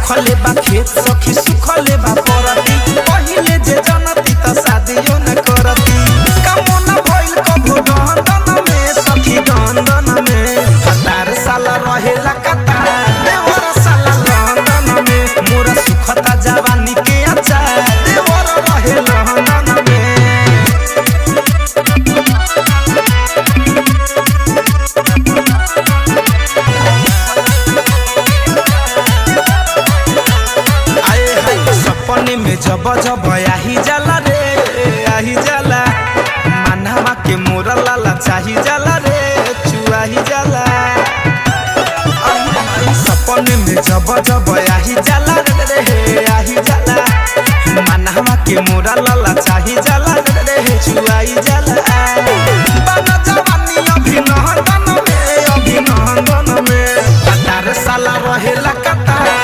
सुखले बा खेत सखी सुखले बा परती पहिले जे जनती त शादियो न करती कामना भइल कभो गंदन में सखी गंदन में कतार साला रहेला कतार देवर साला लंदन में मोरा सुखता जवानी के अच्छा देवर रहे लंदन में सपने में जब जब आही जाला रे आही जाला मनहवा के मोरा लाला चाही जाला रे चुआही जाला सपने में जब जब आही जाला